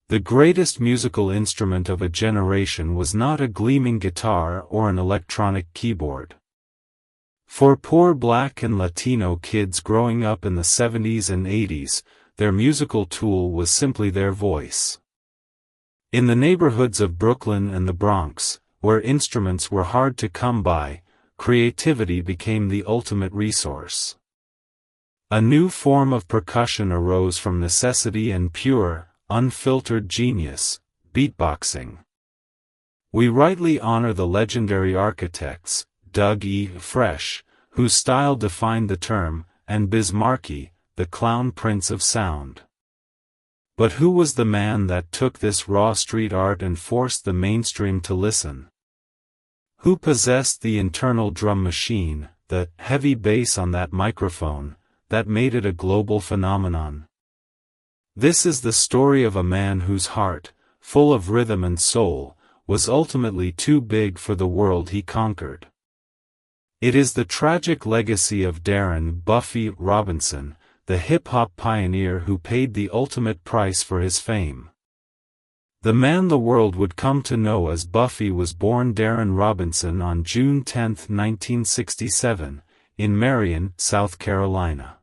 The greatest musical instrument of a generation was not a gleaming guitar or an electronic keyboard. For poor Black and Latino kids growing up in the 70s and 80s, their musical tool was simply their voice. In the neighborhoods of Brooklyn and the Bronx, where instruments were hard to come by, creativity became the ultimate resource. A new form of percussion arose from necessity and pure, unfiltered genius, beatboxing. We rightly honor the legendary architects, Doug E. Fresh, whose style defined the term, and Biz Markie, the clown prince of sound. But who was the man that took this raw street art and forced the mainstream to listen? Who possessed the internal drum machine, the heavy bass on that microphone, that made it a global phenomenon? This is the story of a man whose heart, full of rhythm and soul, was ultimately too big for the world he conquered. It is the tragic legacy of Darren "Buffy" Robinson, the hip-hop pioneer who paid the ultimate price for his fame. The man the world would come to know as Buffy was born Darren Robinson on June 10, 1967, in Marion, South Carolina.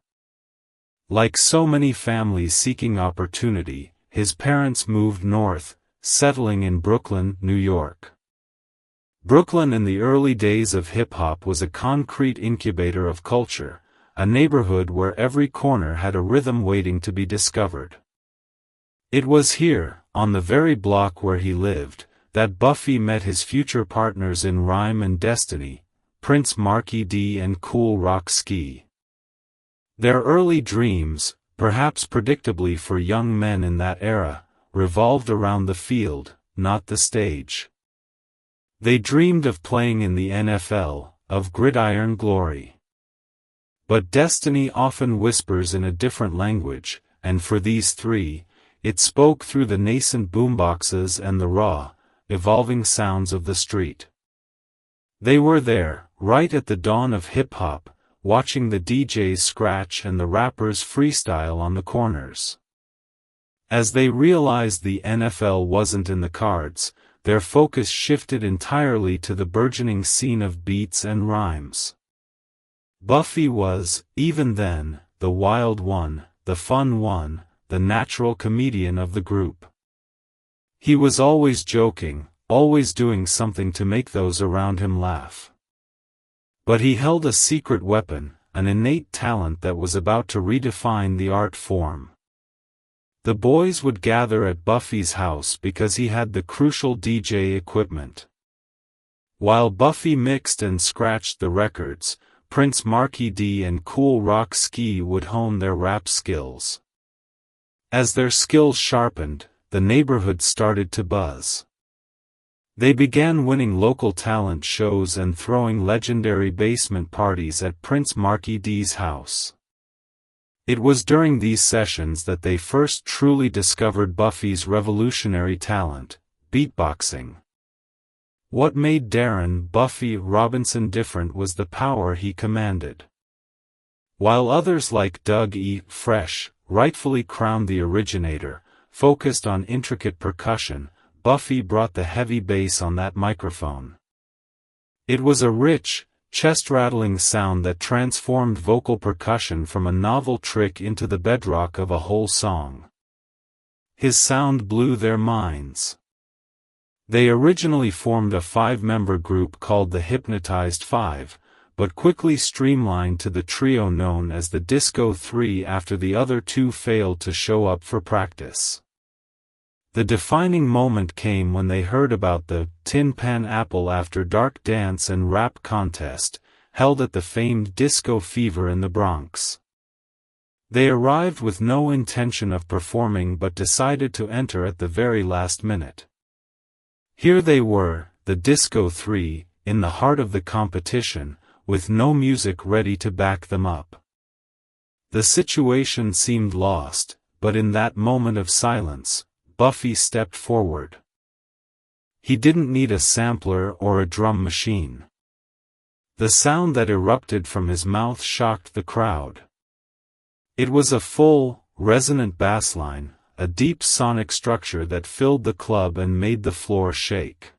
Like so many families seeking opportunity, his parents moved north, settling in Brooklyn, New York. Brooklyn in the early days of hip-hop was a concrete incubator of culture, a neighborhood where every corner had a rhythm waiting to be discovered. It was here, on the very block where he lived, that Buffy met his future partners in rhyme and destiny, Prince Marky D and Kool Rock Ski. Their early dreams, perhaps predictably for young men in that era, revolved around the field, not the stage. They dreamed of playing in the NFL, of gridiron glory. But destiny often whispers in a different language, and for these three, it spoke through the nascent boomboxes and the raw, evolving sounds of the street. They were there, right at the dawn of hip-hop, watching the DJs scratch and the rappers freestyle on the corners. As they realized the NFL wasn't in the cards, their focus shifted entirely to the burgeoning scene of beats and rhymes. Buffy was, even then, the wild one, the fun one, the natural comedian of the group. He was always joking, always doing something to make those around him laugh. But he held a secret weapon, an innate talent that was about to redefine the art form. The boys would gather at Buffy's house because he had the crucial DJ equipment. While Buffy mixed and scratched the records, Prince Marky D and Kool Rock Ski would hone their rap skills. As their skills sharpened, the neighborhood started to buzz. They began winning local talent shows and throwing legendary basement parties at Prince Marky D's house. It was during these sessions that they first truly discovered Buffy's revolutionary talent, beatboxing. What made Darren "Buffy" Robinson different was the power he commanded. While others like Doug E. Fresh, rightfully crowned the originator, focused on intricate percussion, Buffy brought the heavy bass on that microphone. It was a rich, chest-rattling sound that transformed vocal percussion from a novel trick into the bedrock of a whole song. His sound blew their minds. They originally formed a 5-member group called the Hypnotized Five, but quickly streamlined to the trio known as the Disco Three after the other two failed to show up for practice. The defining moment came when they heard about the Tin Pan Apple After Dark dance and rap contest, held at the famed Disco Fever in the Bronx. They arrived with no intention of performing but decided to enter at the very last minute. Here they were, the Disco Three, in the heart of the competition, with no music ready to back them up. The situation seemed lost, but in that moment of silence, Buffy stepped forward. He didn't need a sampler or a drum machine. The sound that erupted from his mouth shocked the crowd. It was a full, resonant bassline, a deep sonic structure that filled the club and made the floor shake.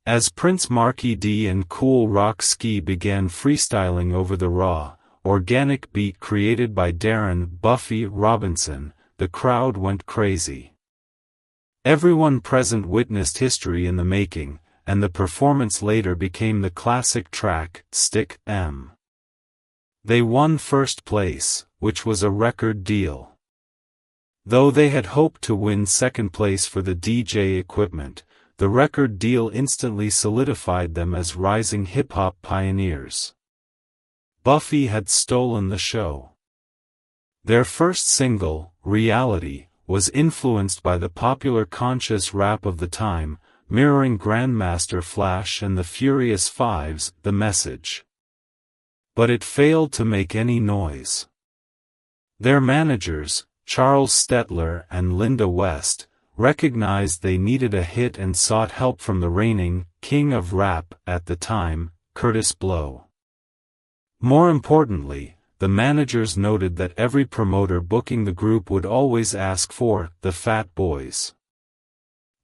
As Prince Marky D and Kool began freestyling over the raw, organic beat created by Darren "Buffy" Robinson, the crowd went crazy. Everyone present witnessed history in the making, and the performance later became the classic track, Stick M. They won first place, which was a record deal. Though they had hoped to win second place for the DJ equipment, the record deal instantly solidified them as rising hip-hop pioneers. Buffy had stolen the show. Their first single, Reality, was influenced by the popular conscious rap of the time, mirroring Grandmaster Flash and the Furious Five's The Message. But it failed to make any noise. Their managers, Charles Stetler and Linda West, recognized they needed a hit and sought help from the reigning king of rap at the time, Kurtis Blow. More importantly, the managers noted that every promoter booking the group would always ask for the Fat Boys.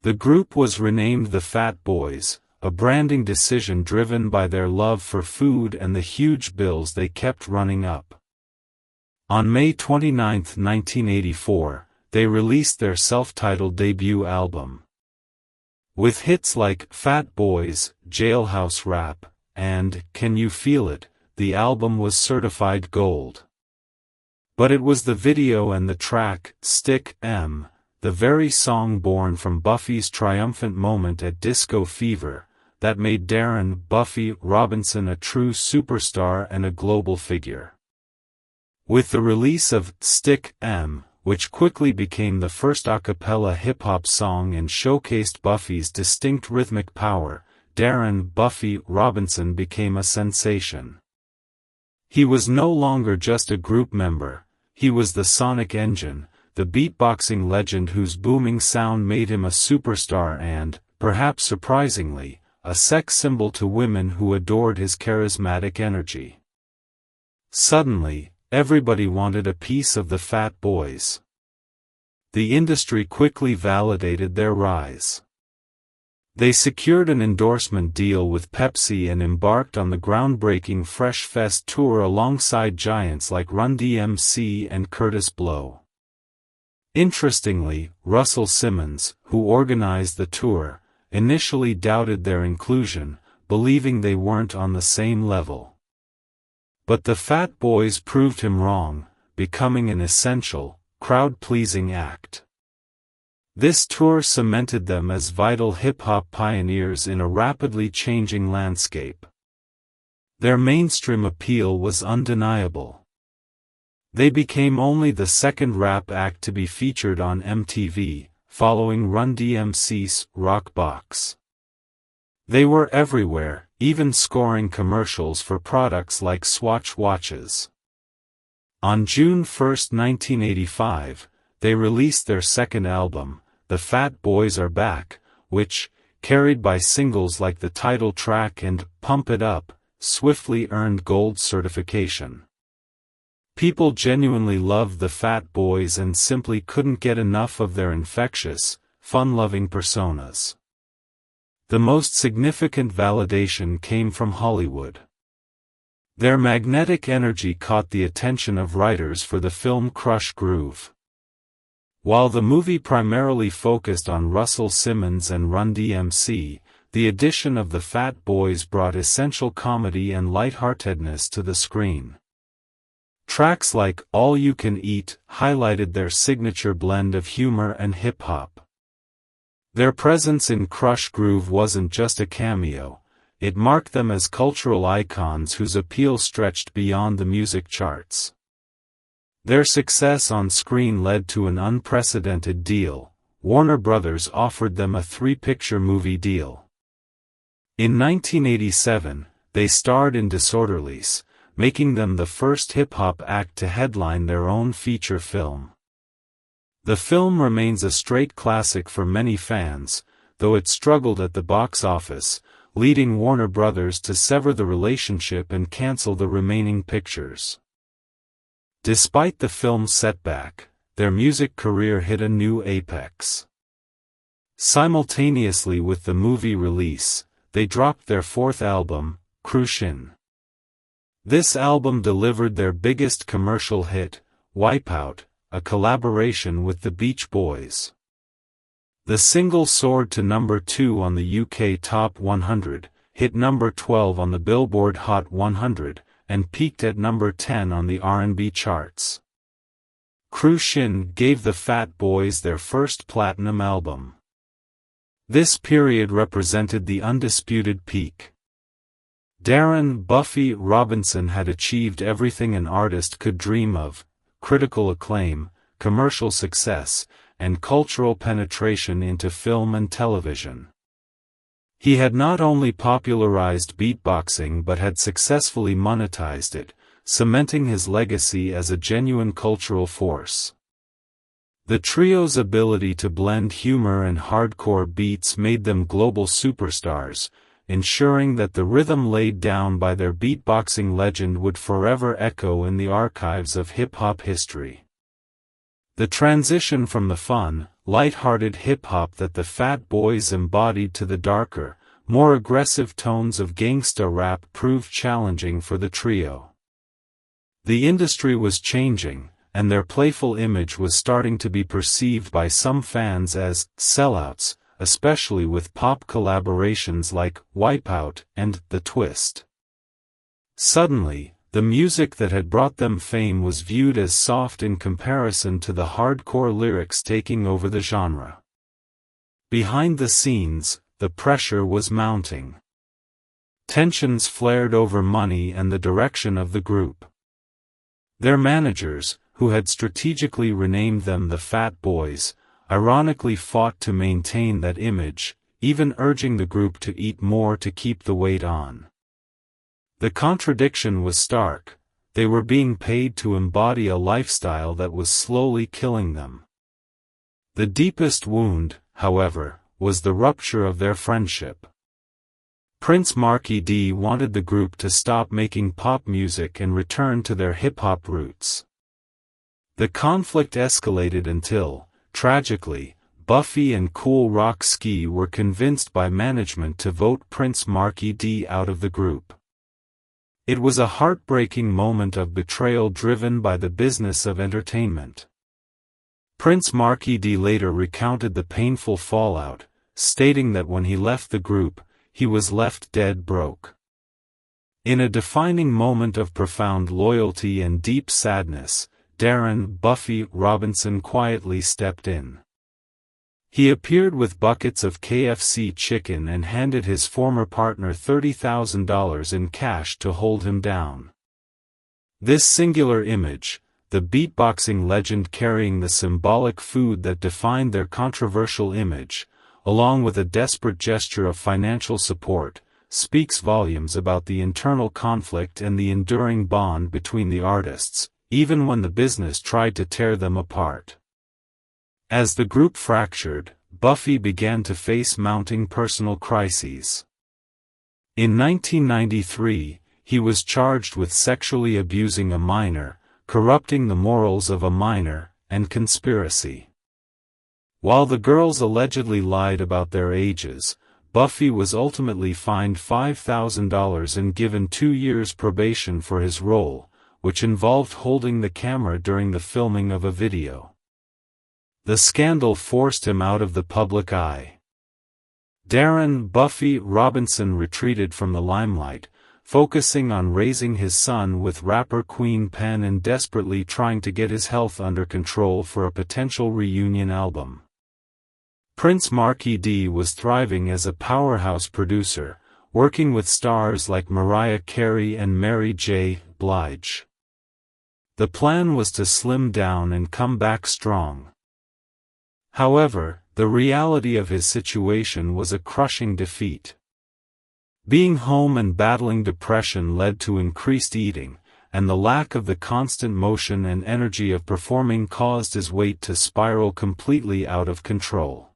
The group was renamed the Fat Boys, a branding decision driven by their love for food and the huge bills they kept running up. On May 29, 1984, they released their self-titled debut album. With hits like Fat Boys, Jailhouse Rap, and Can You Feel It, the album was certified gold. But it was the video and the track, Stick M, the very song born from Buffy's triumphant moment at Disco Fever, that made Darren "Buffy" Robinson a true superstar and a global figure. With the release of Stick M, which quickly became the first a cappella hip-hop song and showcased Buffy's distinct rhythmic power, Darren "Buffy" Robinson became a sensation. He was no longer just a group member, he was the sonic engine, the beatboxing legend whose booming sound made him a superstar and, perhaps surprisingly, a sex symbol to women who adored his charismatic energy. Suddenly, everybody wanted a piece of the Fat Boys. The industry quickly validated their rise. They secured an endorsement deal with Pepsi and embarked on the groundbreaking Fresh Fest tour alongside giants like Run DMC and Kurtis Blow. Interestingly, Russell Simmons, who organized the tour, initially doubted their inclusion, believing they weren't on the same level. But the Fat Boys proved him wrong, becoming an essential, crowd-pleasing act. This tour cemented them as vital hip-hop pioneers in a rapidly changing landscape. Their mainstream appeal was undeniable. They became only the second rap act to be featured on MTV, following Run DMC's Rock Box. They were everywhere, even scoring commercials for products like Swatch watches. On June 1, 1985, they released their second album, The Fat Boys Are Back, which, carried by singles like the title track and Pump It Up, swiftly earned gold certification. People genuinely loved the Fat Boys and simply couldn't get enough of their infectious, fun-loving personas. The most significant validation came from Hollywood. Their magnetic energy caught the attention of writers for the film Crush Groove. While the movie primarily focused on Russell Simmons and Run DMC, the addition of the Fat Boys brought essential comedy and lightheartedness to the screen. Tracks like All You Can Eat highlighted their signature blend of humor and hip-hop. Their presence in Crush Groove wasn't just a cameo, it marked them as cultural icons whose appeal stretched beyond the music charts. Their success on screen led to an unprecedented deal. Warner Brothers offered them a 3-picture movie deal. In 1987, they starred in Disorderlies, making them the first hip-hop act to headline their own feature film. The film remains a straight classic for many fans, though it struggled at the box office, leading Warner Brothers to sever the relationship and cancel the remaining pictures. Despite the film's setback, their music career hit a new apex. Simultaneously with the movie release, they dropped their fourth album, Crushin. This album delivered their biggest commercial hit, Wipeout, a collaboration with the Beach Boys. The single soared to number 2 on the UK Top 100, hit number 12 on the Billboard Hot 100, and peaked at number 10 on the R&B charts. Crushin gave the Fat Boys their first platinum album. This period represented the undisputed peak. Darren "Buffy" Robinson had achieved everything an artist could dream of: critical acclaim, commercial success, and cultural penetration into film and television. He had not only popularized beatboxing but had successfully monetized it, cementing his legacy as a genuine cultural force. The trio's ability to blend humor and hardcore beats made them global superstars, ensuring that the rhythm laid down by their beatboxing legend would forever echo in the archives of hip-hop history. The transition from the fun, light-hearted hip-hop that the Fat Boys embodied to the darker, more aggressive tones of gangsta rap proved challenging for the trio. The industry was changing, and their playful image was starting to be perceived by some fans as sellouts, especially with pop collaborations like Wipeout and The Twist. Suddenly, the music that had brought them fame was viewed as soft in comparison to the hardcore lyrics taking over the genre. Behind the scenes, the pressure was mounting. Tensions flared over money and the direction of the group. Their managers, who had strategically renamed them the Fat Boys, ironically fought to maintain that image, even urging the group to eat more to keep the weight on. The contradiction was stark: they were being paid to embody a lifestyle that was slowly killing them. The deepest wound, however, was the rupture of their friendship. Prince Marky wanted the group to stop making pop music and return to their hip-hop roots. The conflict escalated until, tragically, Buffy and Kool were convinced by management to vote Prince Marky out of the group. It was a heartbreaking moment of betrayal driven by the business of entertainment. Prince Marky later recounted the painful fallout, stating that when he left the group, he was left dead broke. In a defining moment of profound loyalty and deep sadness, Darren "Buffy" Robinson quietly stepped in. He appeared with buckets of KFC chicken and handed his former partner $30,000 in cash to hold him down. This singular image, the beatboxing legend carrying the symbolic food that defined their controversial image, along with a desperate gesture of financial support, speaks volumes about the internal conflict and the enduring bond between the artists, even when the business tried to tear them apart. As the group fractured, Buffy began to face mounting personal crises. In 1993, he was charged with sexually abusing a minor, corrupting the morals of a minor, and conspiracy. While the girls allegedly lied about their ages, Buffy was ultimately fined $5,000 and given 2 years probation for his role, which involved holding the camera during the filming of a video. The scandal forced him out of the public eye. Darren "Buffy" Robinson retreated from the limelight, focusing on raising his son with rapper Queen Pen and desperately trying to get his health under control for a potential reunion album. Prince Marky was thriving as a powerhouse producer, working with stars like Mariah Carey and Mary J. Blige. The plan was to slim down and come back strong. However, the reality of his situation was a crushing defeat. Being home and battling depression led to increased eating, and the lack of the constant motion and energy of performing caused his weight to spiral completely out of control.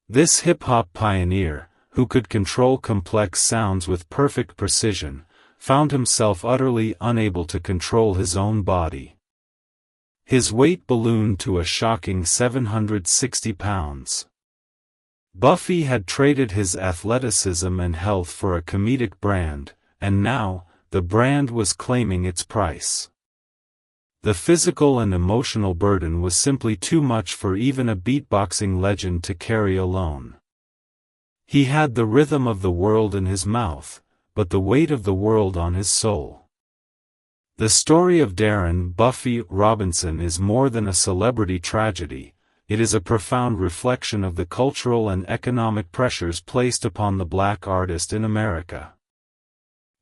This hip-hop pioneer, who could control complex sounds with perfect precision, found himself utterly unable to control his own body. His weight ballooned to a shocking 760 pounds. Buffy had traded his athleticism and health for a comedic brand, and now, the brand was claiming its price. The physical and emotional burden was simply too much for even a beatboxing legend to carry alone. He had the rhythm of the world in his mouth, but the weight of the world on his soul. The story of Darren "Buffy" Robinson is more than a celebrity tragedy, it is a profound reflection of the cultural and economic pressures placed upon the black artist in America.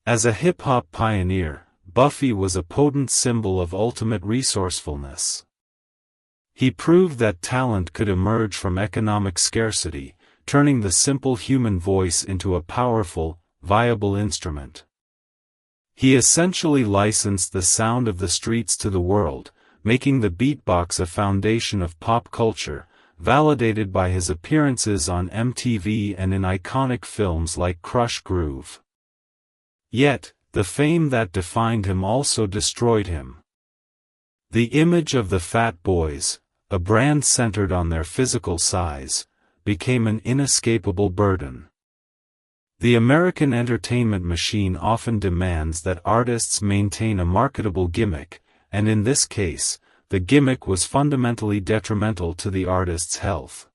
As a hip-hop pioneer, Buffy was a potent symbol of ultimate resourcefulness. He proved that talent could emerge from economic scarcity, turning the simple human voice into a powerful, viable instrument. He essentially licensed the sound of the streets to the world, making the beatbox a foundation of pop culture, validated by his appearances on MTV and in iconic films like Crush Groove. Yet, the fame that defined him also destroyed him. The image of the Fat Boys, a brand centered on their physical size, became an inescapable burden. The American entertainment machine often demands that artists maintain a marketable gimmick, and in this case, the gimmick was fundamentally detrimental to the artist's health.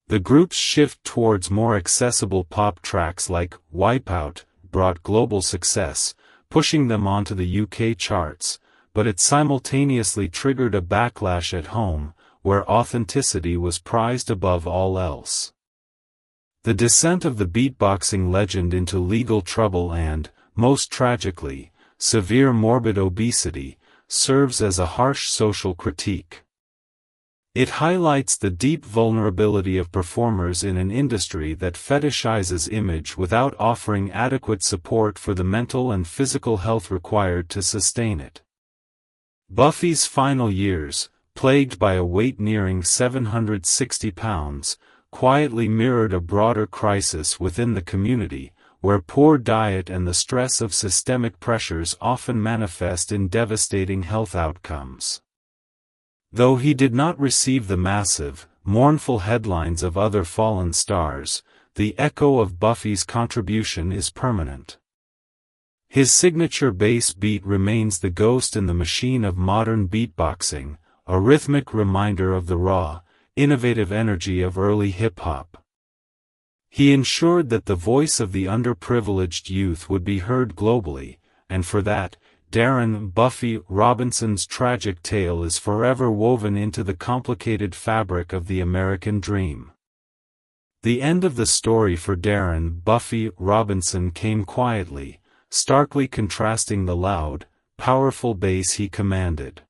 The group's shift towards more accessible pop tracks like Wipeout brought global success, pushing them onto the UK charts, but it simultaneously triggered a backlash at home, where authenticity was prized above all else. The descent of the beatboxing legend into legal trouble and, most tragically, severe morbid obesity, serves as a harsh social critique. It highlights the deep vulnerability of performers in an industry that fetishizes image without offering adequate support for the mental and physical health required to sustain it. Buffy's final years, plagued by a weight nearing 760 pounds, quietly mirrored a broader crisis within the community, where poor diet and the stress of systemic pressures often manifest in devastating health outcomes. Though he did not receive the massive, mournful headlines of other fallen stars, the echo of Buffy's contribution is permanent. His signature bass beat remains the ghost in the machine of modern beatboxing, a rhythmic reminder of the raw, innovative energy of early hip-hop. He ensured that the voice of the underprivileged youth would be heard globally, and for that, Darren "Buffy" Robinson's tragic tale is forever woven into the complicated fabric of the American dream. The end of the story for Darren "Buffy" Robinson came quietly, starkly contrasting the loud, powerful bass he commanded.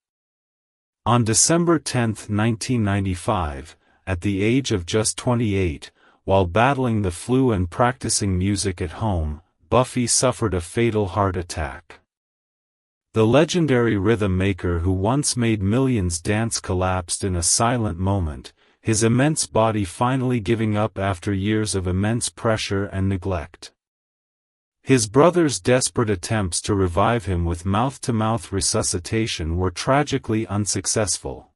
On December 10, 1995, at the age of just 28, while battling the flu and practicing music at home, Buffy suffered a fatal heart attack. The legendary rhythm maker who once made millions dance collapsed in a silent moment, his immense body finally giving up after years of immense pressure and neglect. His brother's desperate attempts to revive him with mouth-to-mouth resuscitation were tragically unsuccessful.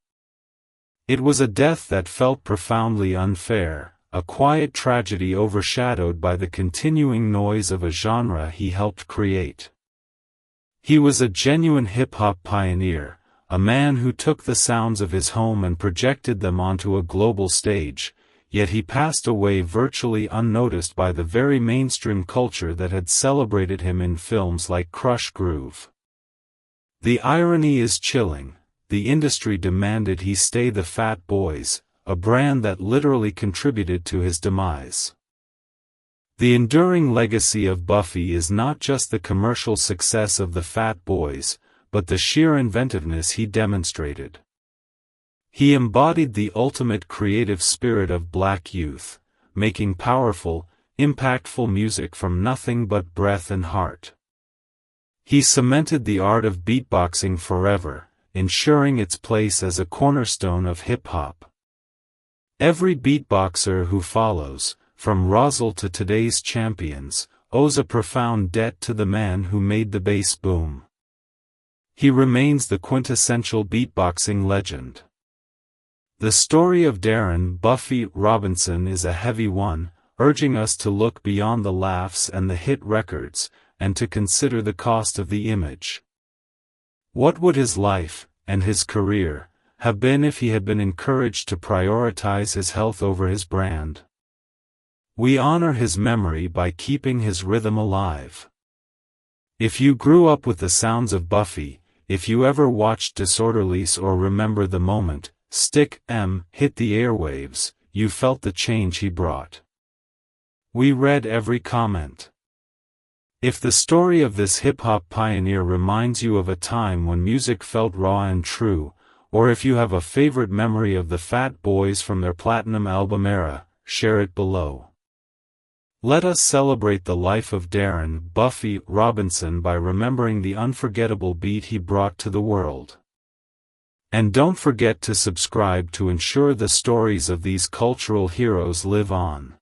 It was a death that felt profoundly unfair, a quiet tragedy overshadowed by the continuing noise of a genre he helped create. He was a genuine hip-hop pioneer, a man who took the sounds of his home and projected them onto a global stage, yet he passed away virtually unnoticed by the very mainstream culture that had celebrated him in films like Crush Groove. The irony is chilling, the industry demanded he stay the Fat Boys, a brand that literally contributed to his demise. The enduring legacy of Buffy is not just the commercial success of the Fat Boys, but the sheer inventiveness he demonstrated. He embodied the ultimate creative spirit of black youth, making powerful, impactful music from nothing but breath and heart. He cemented the art of beatboxing forever, ensuring its place as a cornerstone of hip-hop. Every beatboxer who follows, from Rosal to today's champions, owes a profound debt to the man who made the bass boom. he remains the quintessential beatboxing legend. The story of Darren "Buffy" Robinson is a heavy one, urging us to look beyond the laughs and the hit records, and to consider the cost of the image. What would his life, and his career, have been if he had been encouraged to prioritize his health over his brand? We honor his memory by keeping his rhythm alive. If you grew up with the sounds of Buffy, if you ever watched Disorderlies or remember the moment Stick M hit the airwaves, you felt the change he brought. We read every comment. If the story of this hip-hop pioneer reminds you of a time when music felt raw and true, or if you have a favorite memory of the Fat Boys from their platinum album era, share it below. Let us celebrate the life of Darren "Buffy" Robinson by remembering the unforgettable beat he brought to the world. And don't forget to subscribe to ensure the stories of these cultural heroes live on.